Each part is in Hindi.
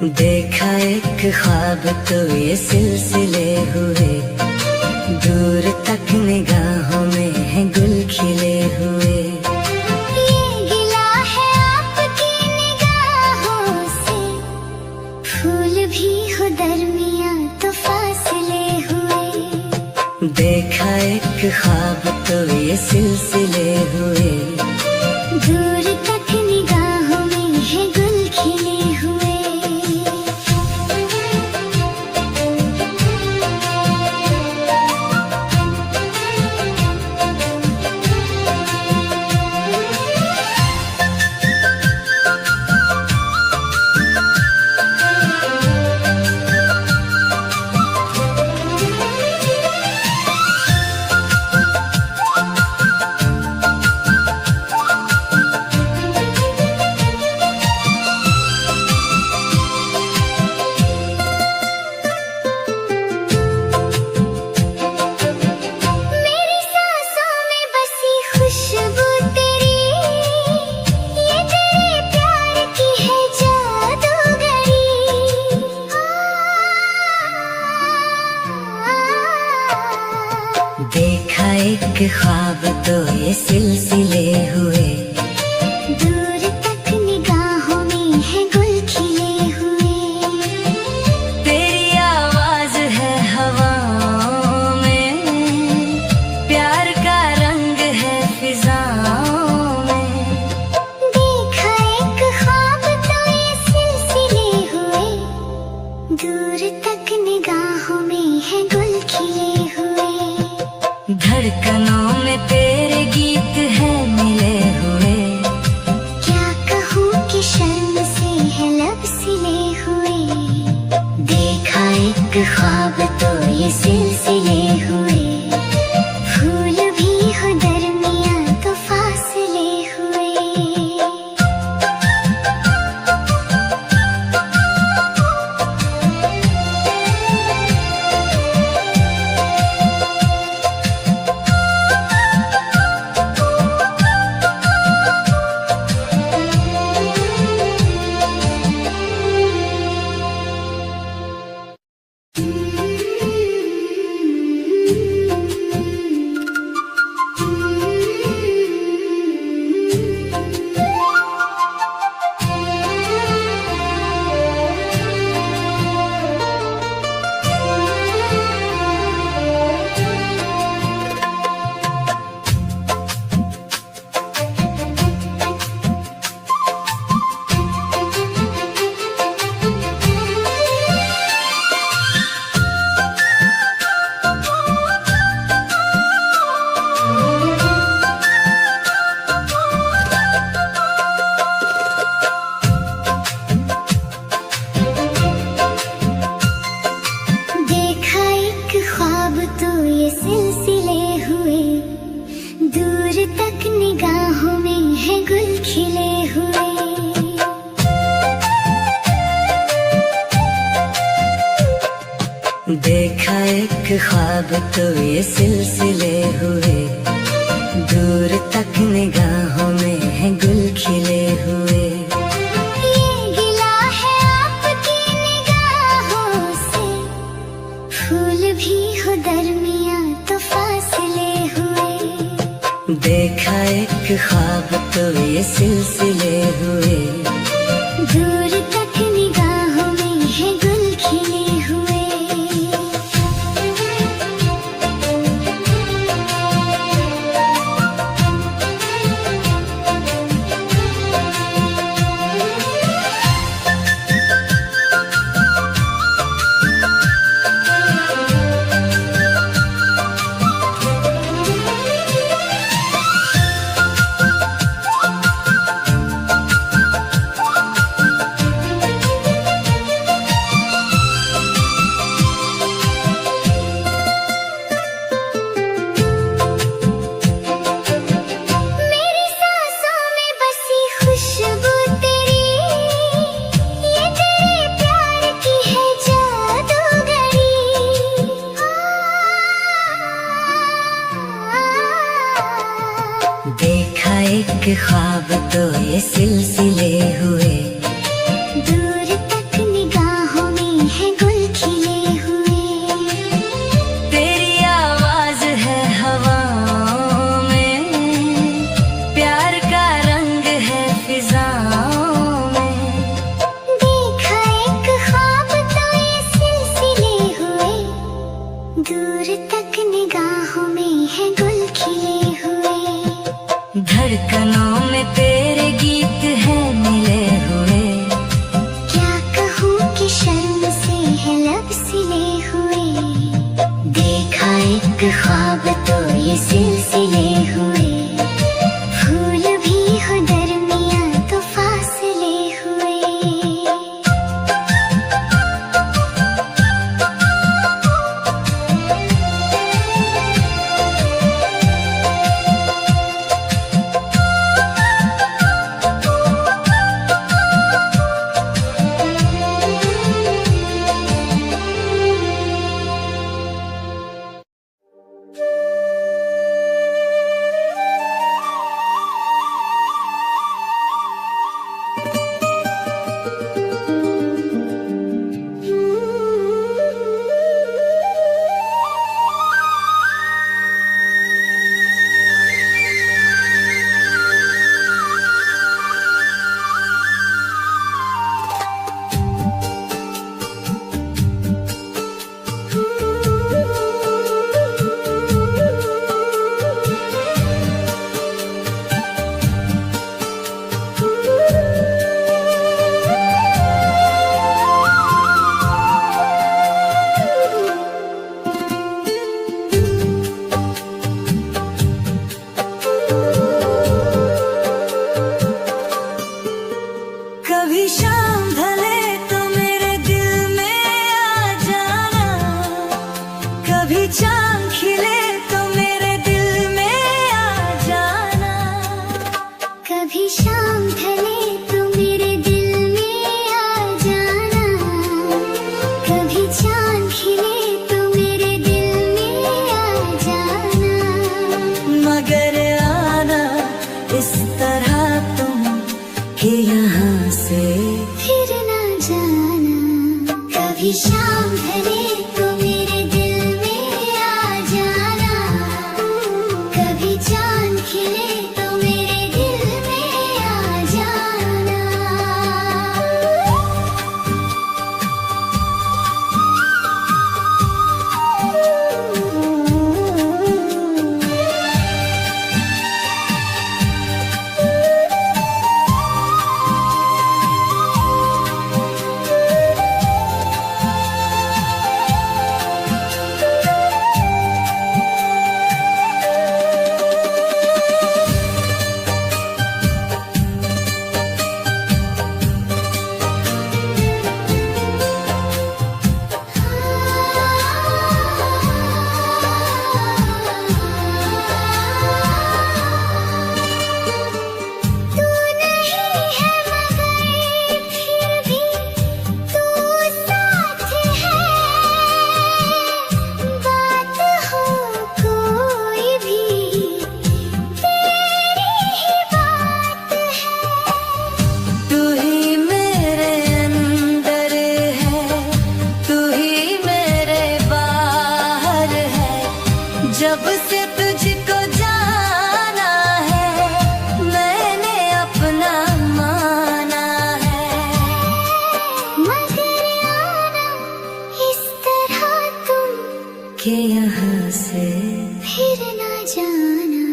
देखा एक ख्वाब तो ये सिलसिले हुए, दूर तक निगाहों में है गुल खिले हुए। ये गिला है आपकी निगाहों से, फूल भी हो दरमियां तो फासले हुए। देखा एक ख्वाब तो ये सिलसिले हुए, दूर तक निगाहों में है गुल खिले हुए। देखा एक ख्वाब तो ये सिलसिले हुए, दूर तक निगाहों में है गुल खिले हुए। तेरी आवाज है हवाओं में, प्यार का रंग है फिजाओं में। देखा एक ख्वाब तो ये सिलसिले हुए, दूर तक निगाहों में है गुल खिले हुए। धड़कनों में तेरे गीत है मिले हुए, क्या कहूँ कि शर्म से है लब सिले हुए। देखा एक ख्वाब तो ये सिलसिले हुए, फूल भी हो दरमियां तो फासले हुए। दूर तक निगाहों में है गुल खिले हुए। देखा एक ख्वाब तो ये सिलसिले हुए, दूर तक निगाहों में है गुल खिले हुए। ये गिला है आपकी निगाहों से, फूल भी हो दरमियां तो फासले हुए। देखा एक ख्वाब तो ये सिलसिले हुए, दूर तक निगाहों में है गुल खिले हुए। देखा एक ख्वाब तो ये सिलसिले हुए, दूर तक निगाह कभी शाम ढले तो मेरे दिल में आ जाना, कभी चांद खिले तो मेरे दिल में आ जाना। जब से तुझको जाना है मैंने अपना माना है, मगर आना इस तरह तुम कि यहाँ से फिर ना जाना।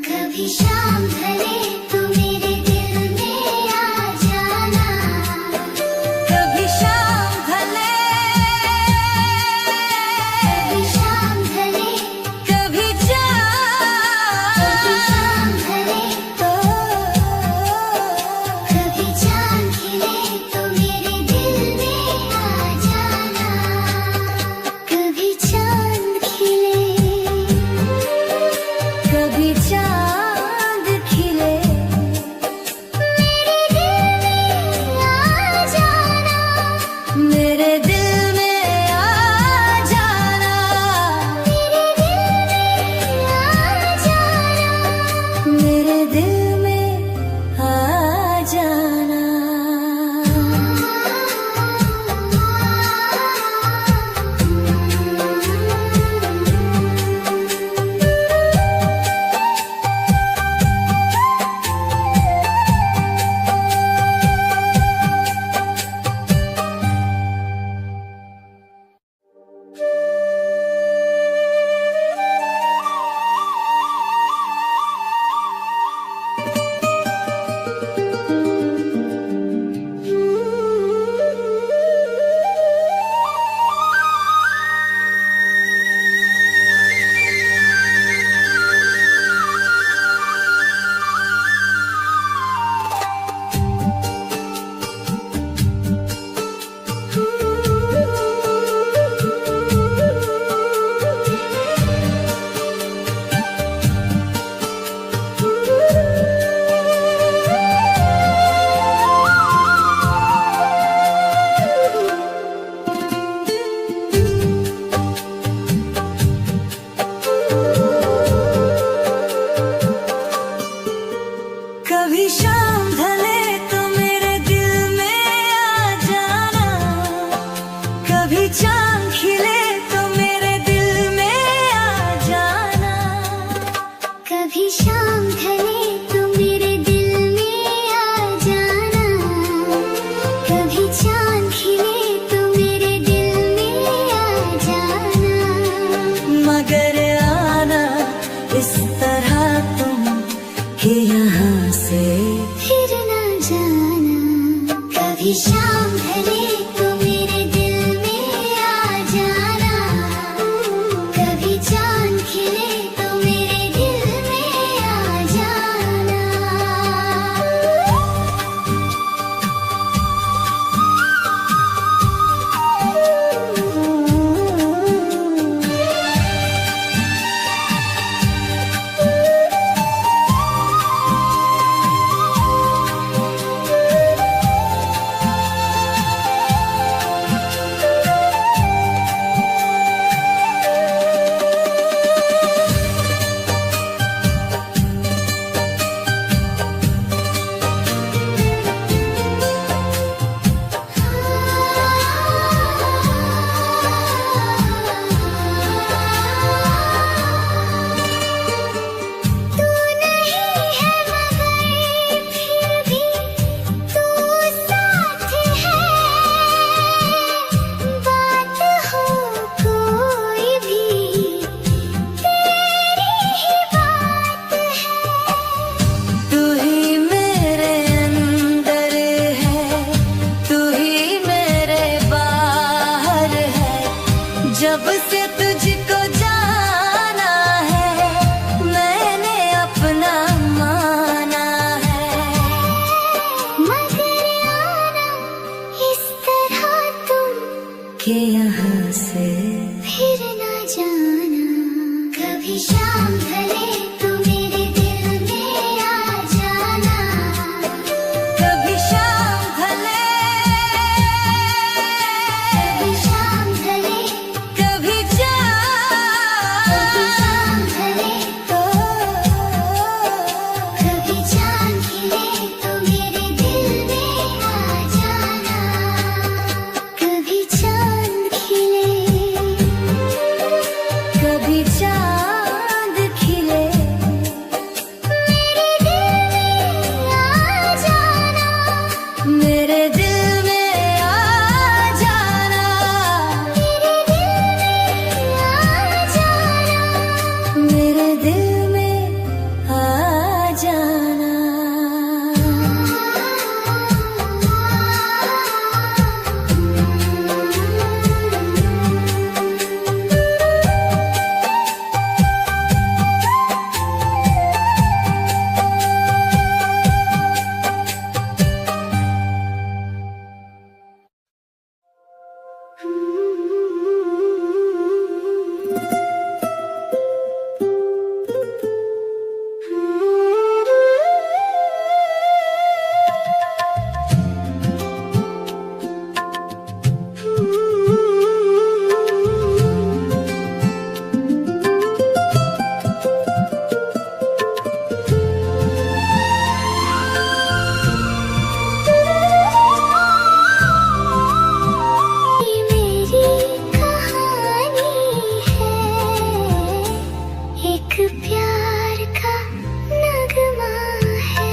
कभी शाम ढले तो मेरे दिल में आ जाना, कभी शाम ढले, कभी शाम ढले, कभी कभी शाम ढले तो कभी चांद खिले तो मेरे दिल में आ जाना, कभी चांद खिले, कभी चांद खिले मेरे दिल में आ जाना, मेरे दिल में आ जाना। कभी शाम ढले तो मेरे दिल में आ जाना, कभी चांद खिले तो मेरे दिल में आ जाना, कभी शाम ढले तो मेरे दिल में आ जाना, कभी चांद खिले तो मेरे दिल में आ जाना। मगर आना इस तरह तुम कि यहाँ से फिर ना जाना, कभी शाम ढले तो मेरे दिल में आ जाना, कभी चांद खिले तो मेरे दिल में आ जाना। जब से तुझको जाना है मैंने अपना माना है। मगर आना इस तरह तुम कि यहाँ से फिर ना जाना। कभी शाम ढले तो मेरे दिल में आ जाना। कभी शाम ढले, कभी शाम ढले, कभी कभी शाम ढले, कभी चांद खिले तो मेरे दिल में आ जाना। कभी चांद खिले, कभी चांद खिले मेरे दिल में आ जाना। मेरे दिल में आ जाना। ये मेरी कहानी है, एक प्यार का नगमा है।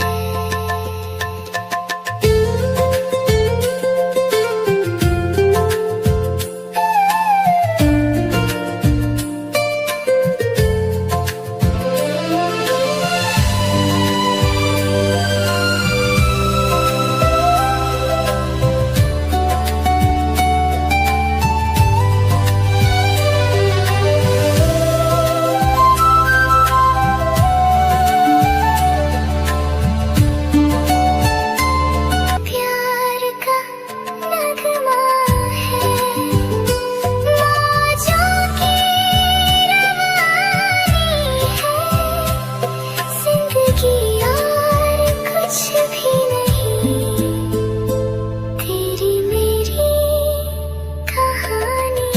प्यार का नगमा है, मौजों की रवानी है। जिंदगी और कुछ भी नहीं, तेरी मेरी कहानी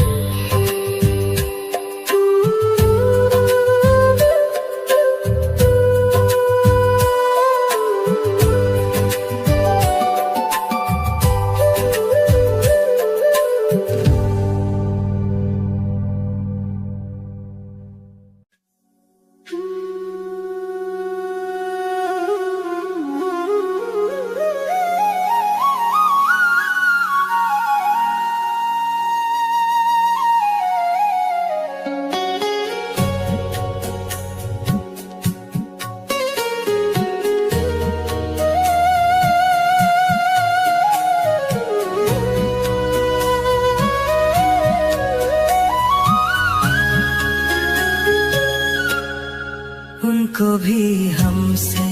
उनको भी हमसे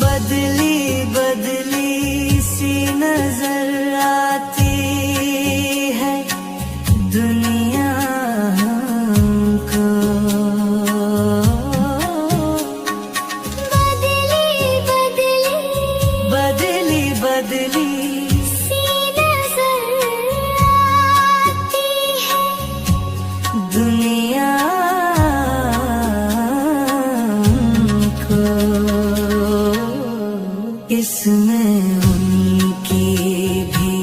बदली बदली सी नजर आती है दुनिया को। बदली बदली बदली बदली सी नजर आती है दुनिया को। इसमें उनकी भी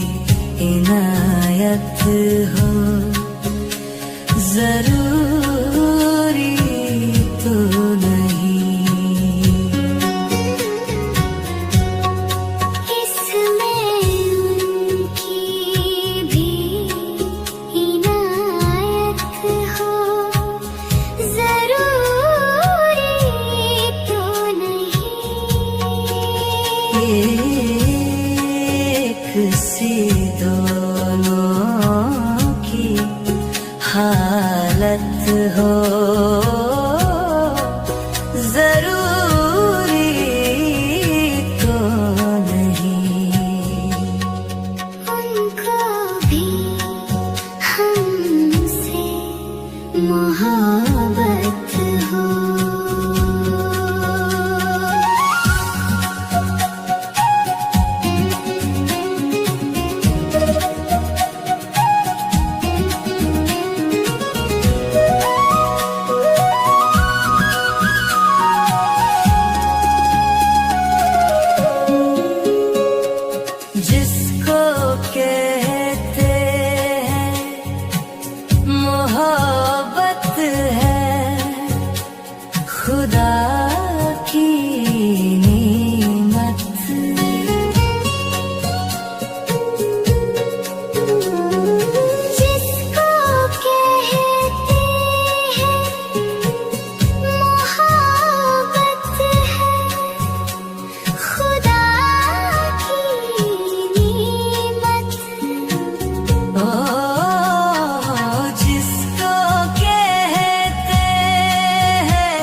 इनायत हो, जरूरी तो नहीं। इसमें उनकी भी इनायत हो, जरूरी तो नहीं। एक सी दोनों की हालत हो, जरूरी तो नहीं। उनको भी हमसे मोहब्बत हो, जिसको कहते हैं मोहब्बत है, खुदा की नेमत। जिसको कहते हैं मोहब्बत है, खुदा की नेमत। ओ जिसको कहते हैं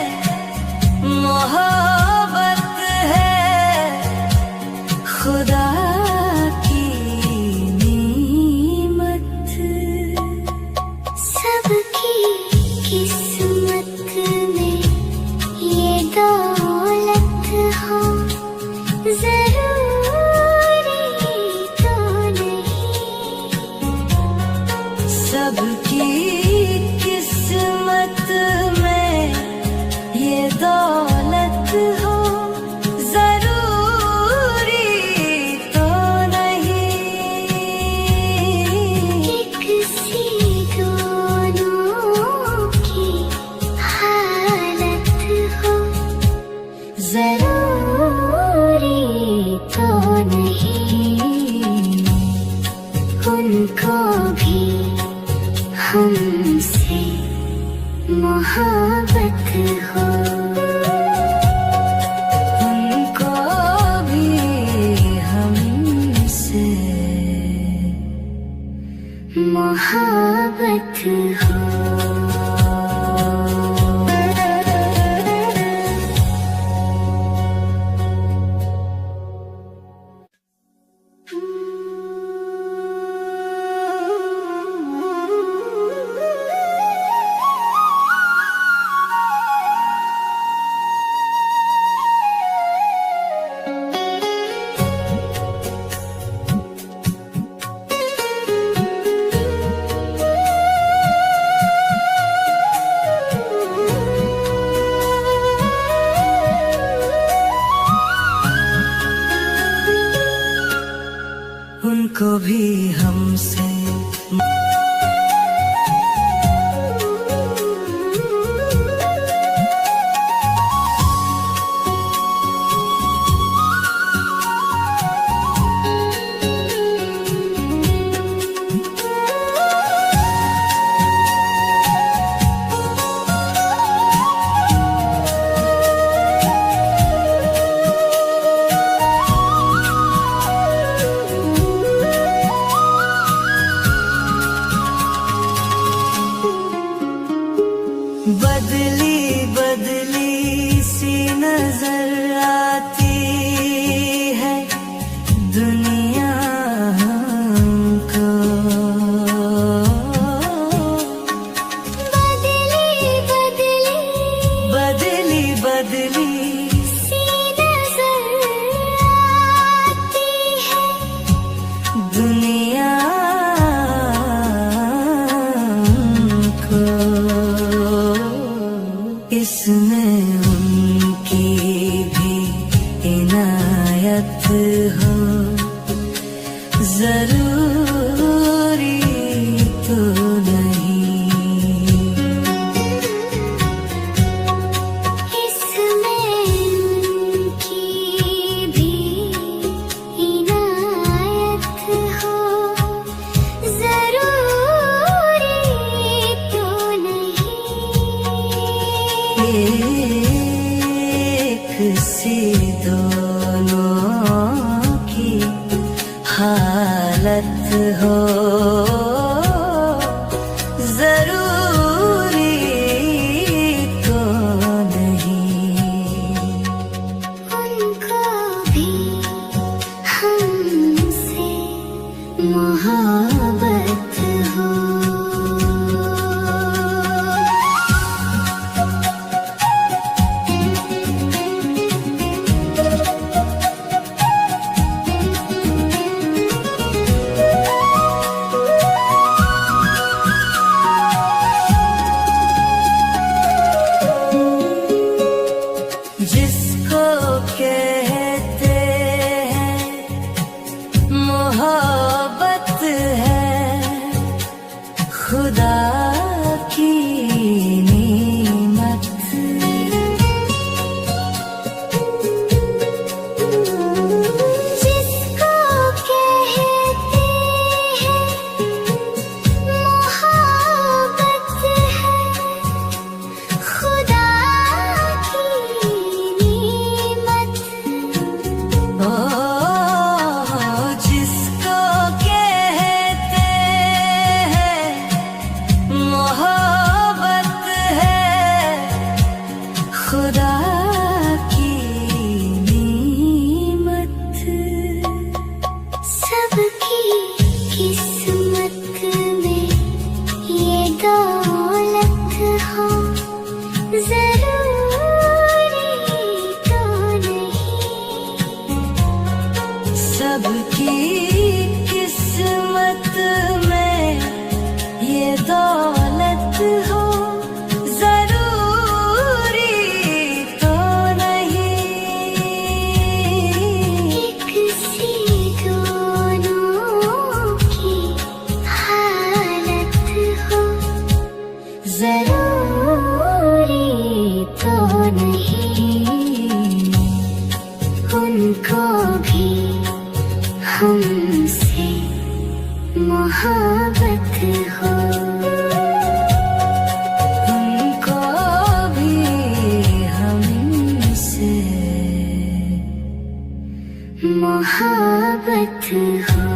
मोहब्बत है, खुदा की नेमत। सबकी किस्मत में ये दौलत हो, जरूरी तो नहीं। सबकी किस्मत में ये दौलत हो, जरूरी तो नहीं। एक सी दोनों की हालत हो, जरूरी तो नहीं। उनको भी हमसे मोहब्बत हो, उनको भी हमसे मोहब्बत हो। उनको भी हमसे बदली बदली सी नजर आती है दुनिया हमको। बदली बदली सी नजर आती है दुनिया हमको। इसमें उनकी भी इनायत हो, जरूर हो जरूरी तो नहीं। उनको भी हमसे मोहब्बत हो। जिसको कहते हैं मोहब्बत है खुदा की नेमत। जिसको कहते हैं मोहब्बत है खुदा की नेमत। ओ जिसको कहते हैं मोहब्बत है खुदा की नेमत। सबकी किस्मत में ये दौलत हो जरूरी तो नहीं। सबकी किस्मत में ये दौलत हो जरूरी तो नहीं। एक सी दोनों की हालत हो जरूरी तो नहीं। उनको भी हमसे मोहब्बत हो। उनको भी हमसे मोहब्बत हो।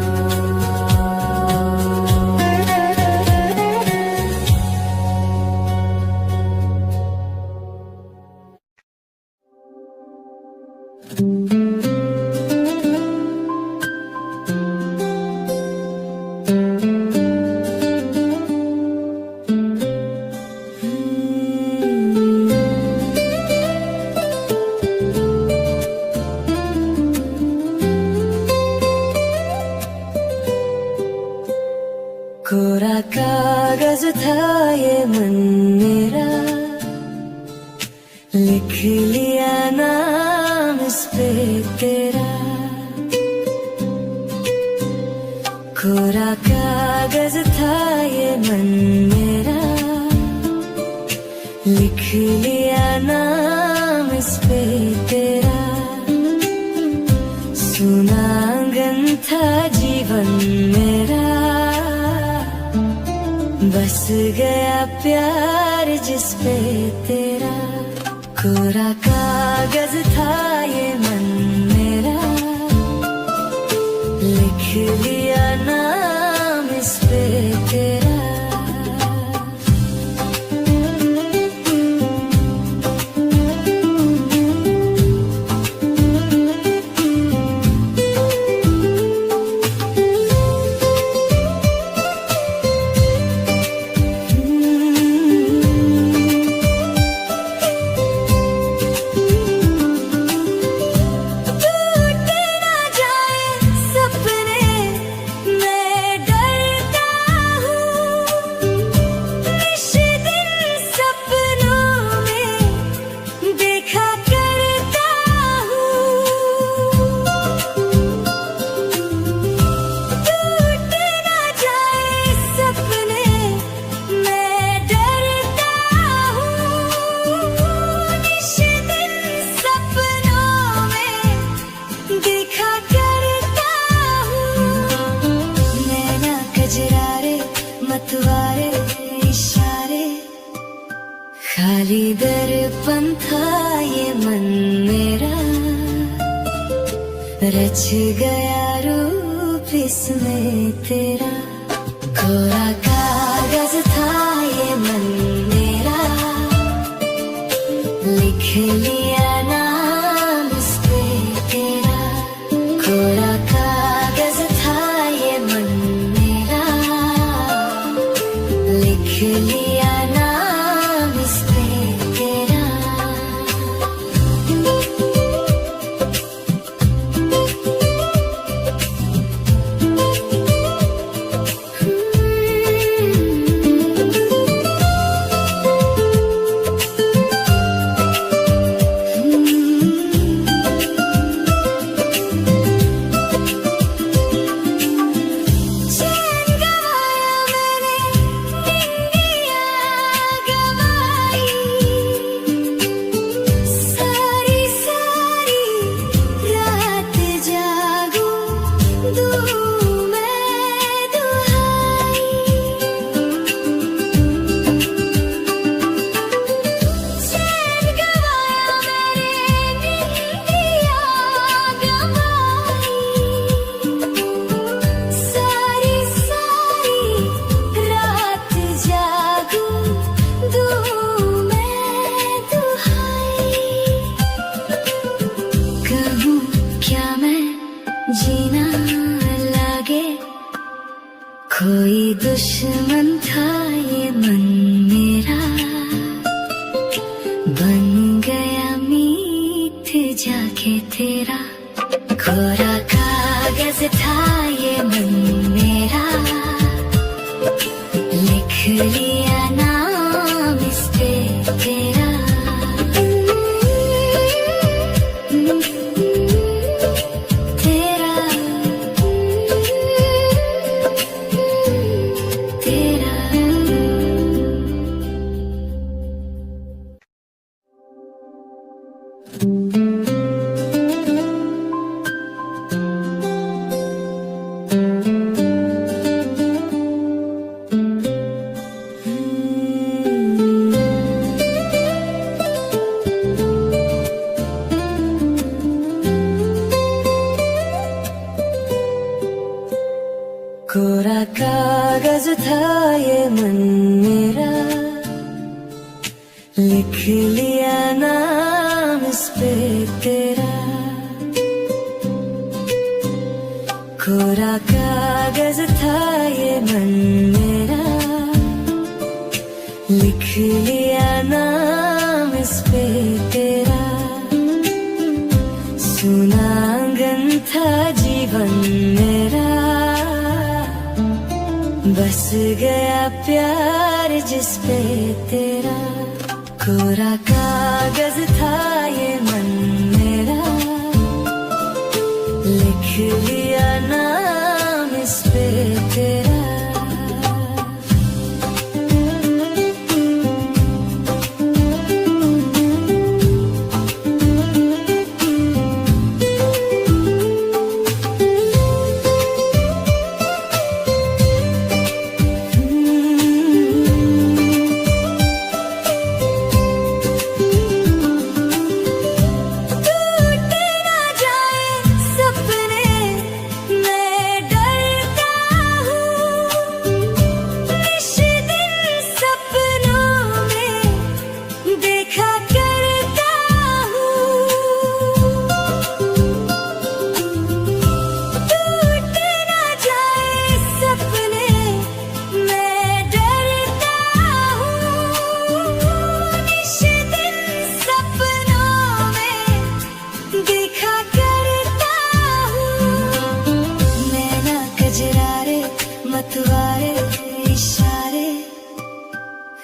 कोरा कागज था ये मन मेरा लिख लिया नाम इस पे तेरा। कोरा कागज था ये मन मेरा लिख लिया नाम इस पे तेरा। सुना आंगन था जीवन मेरा बस गया प्यार जिस पे तेरा। कोरा कागज था ये मन मेरा लिख लिया नाम इस पे तेरा। खाली दर्पण था ये मन मेरा, रच गया रूप इसमें तेरा कोरा कागज था ये मन मेरा, लिख लिया नाम इस पे तेरा। कोरा कागज था ये मन मेरा, लिख लिया नाम इस पे तेरा। जीना लागे कोई दुश्मन था ये मन मेरा, बन गया मीत जाके तेरा। कोरा कागज था ये मन मेरा, लिख लिया नाम इस पे तेरा। कोरा कागज था ये मन मेरा, लिख लिया नाम इस पे तेरा। कोरा कागज था ये मन मेरा, लिख लिया नाम इस पे तेरा। सुना आंगन था जीवन मेरा, बस गया प्यार जिस पे तेरा। कोरा कागज था ये मन मेरा, लिख लिया नाम इस पे तेरा।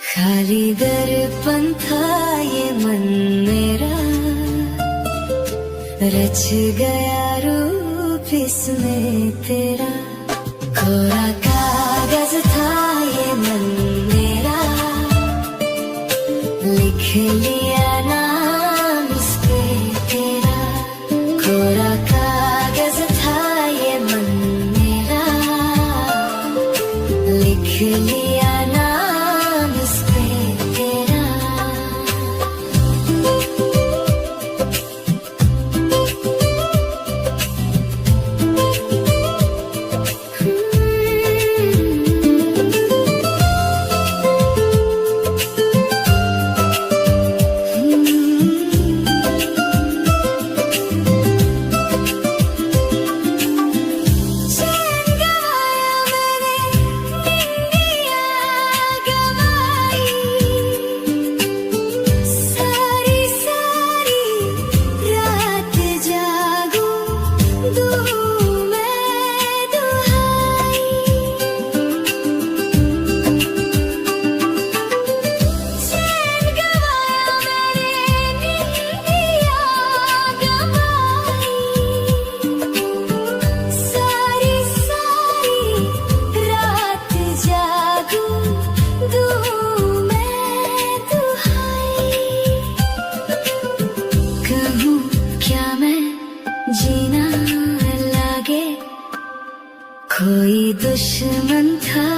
खाली दर्पण था ये मन मेरा, रच गया रूप इसमें तेरा। कोरा कागज था ये मन मेरा, लिख लिया नाम इस पे तेरा। कोरा कागज था ये मन मेरा, लिख लिया नाम इस पे तेरा। कोई दुश्मन था